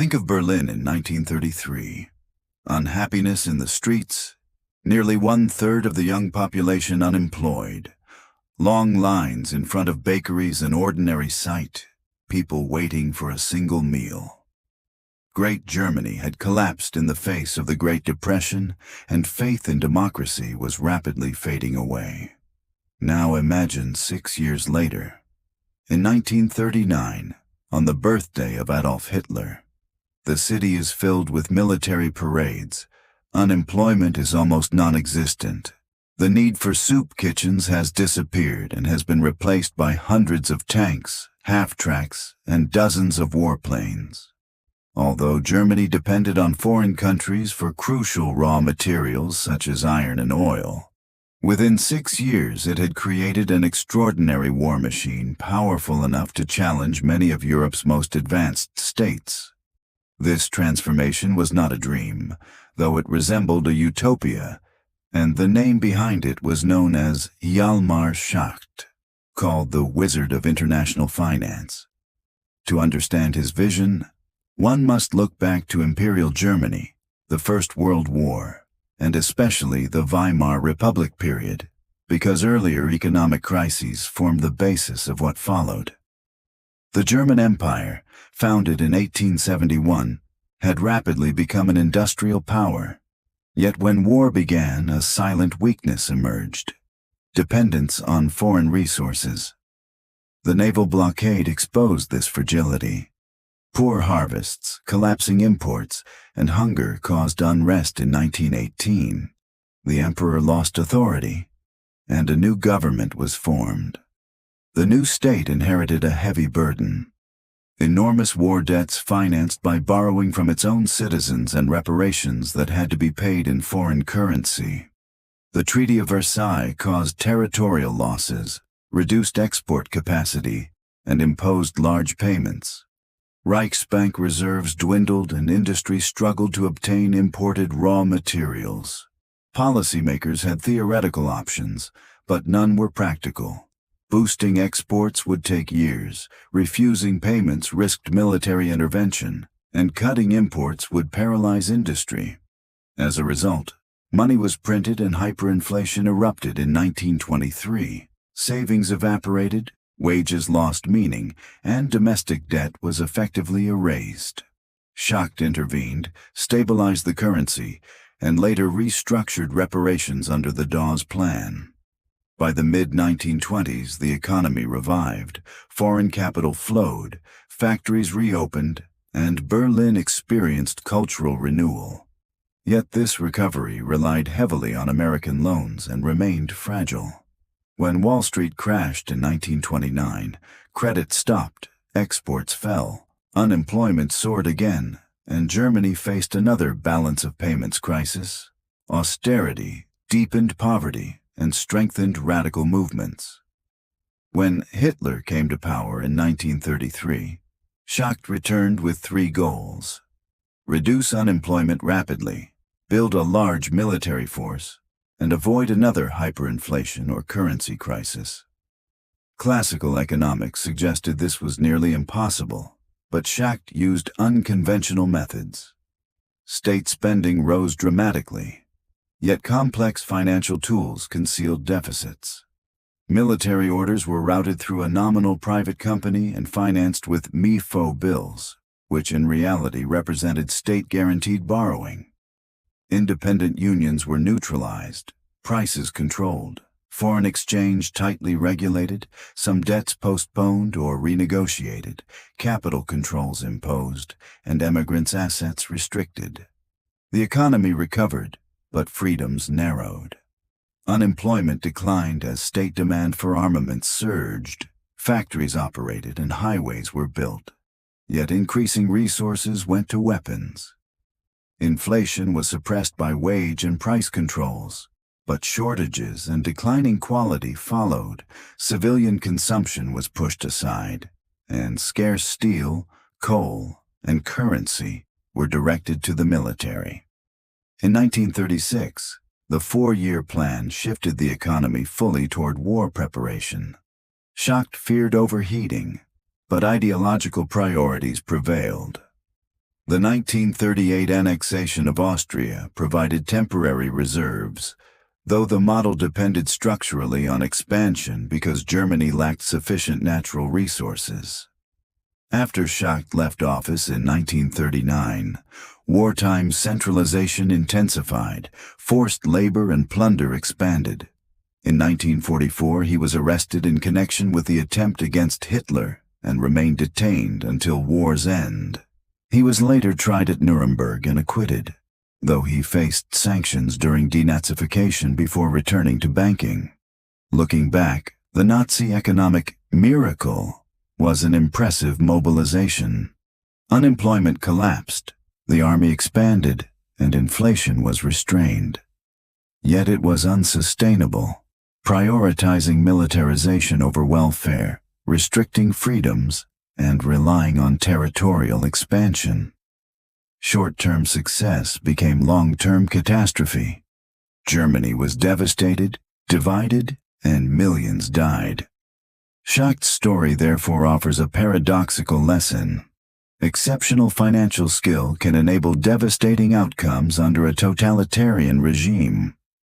Think of Berlin in 1933. Unhappiness in the streets, nearly one-third of the young population unemployed, long lines in front of bakeries an ordinary sight, people waiting for a single meal. Great Germany had collapsed in the face of the Great Depression, and faith in democracy was rapidly fading away. Now imagine 6 years later. In 1939, on the birthday of Adolf Hitler, the city is filled with military parades. Unemployment is almost non-existent. The need for soup kitchens has disappeared and has been replaced by hundreds of tanks, half-tracks, and dozens of warplanes. Although Germany depended on foreign countries for crucial raw materials such as iron and oil, within 6 years it had created an extraordinary war machine powerful enough to challenge many of Europe's most advanced states. This transformation was not a dream, though it resembled a utopia, and the name behind it was known as Hjalmar Schacht, called the Wizard of International Finance. To understand his vision, one must look back to Imperial Germany, the First World War, and especially the Weimar Republic period, because earlier economic crises formed the basis of what followed. The German Empire, founded in 1871, had rapidly become an industrial power. Yet when war began, a silent weakness emerged: dependence on foreign resources. The naval blockade exposed this fragility. Poor harvests, collapsing imports, and hunger caused unrest in 1918. The emperor lost authority, and a new government was formed. The new state inherited a heavy burden: enormous war debts financed by borrowing from its own citizens and reparations that had to be paid in foreign currency. The Treaty of Versailles caused territorial losses, reduced export capacity, and imposed large payments. Reichsbank reserves dwindled and industry struggled to obtain imported raw materials. Policymakers had theoretical options, but none were practical. Boosting exports would take years, refusing payments risked military intervention, and cutting imports would paralyze industry. As a result, money was printed and hyperinflation erupted in 1923. Savings evaporated, wages lost meaning, and domestic debt was effectively erased. Schacht intervened, stabilized the currency, and later restructured reparations under the Dawes Plan. By the mid-1920s, the economy revived, foreign capital flowed, factories reopened, and Berlin experienced cultural renewal. Yet this recovery relied heavily on American loans and remained fragile. When Wall Street crashed in 1929, credit stopped, exports fell, unemployment soared again, and Germany faced another balance of payments crisis. Austerity deepened poverty and strengthened radical movements. When Hitler came to power in 1933, Schacht returned with 3 goals: reduce unemployment rapidly, build a large military force, and avoid another hyperinflation or currency crisis. Classical economics suggested this was nearly impossible, but Schacht used unconventional methods. State spending rose dramatically, yet complex financial tools concealed deficits. Military orders were routed through a nominal private company and financed with me-fo bills, which in reality represented state-guaranteed borrowing. Independent unions were neutralized, prices controlled, foreign exchange tightly regulated, some debts postponed or renegotiated, capital controls imposed, and emigrants' assets restricted. The economy recovered, but freedoms narrowed. Unemployment declined as state demand for armaments surged. Factories operated and highways were built. Yet increasing resources went to weapons. Inflation was suppressed by wage and price controls, but shortages and declining quality followed. Civilian consumption was pushed aside, and scarce steel, coal, and currency were directed to the military. In 1936, the 4-year plan shifted the economy fully toward war preparation. Schacht feared overheating, but ideological priorities prevailed. The 1938 annexation of Austria provided temporary reserves, though the model depended structurally on expansion because Germany lacked sufficient natural resources. After Schacht left office in 1939, wartime centralization intensified, forced labor and plunder expanded. In 1944, he was arrested in connection with the attempt against Hitler and remained detained until war's end. He was later tried at Nuremberg and acquitted, though he faced sanctions during denazification before returning to banking. Looking back, the Nazi economic miracle was an impressive mobilization. Unemployment collapsed, the army expanded, and inflation was restrained. Yet it was unsustainable, prioritizing militarization over welfare, restricting freedoms, and relying on territorial expansion. Short-term success became long-term catastrophe. Germany was devastated, divided, and millions died. Schacht's story therefore offers a paradoxical lesson. Exceptional financial skill can enable devastating outcomes under a totalitarian regime.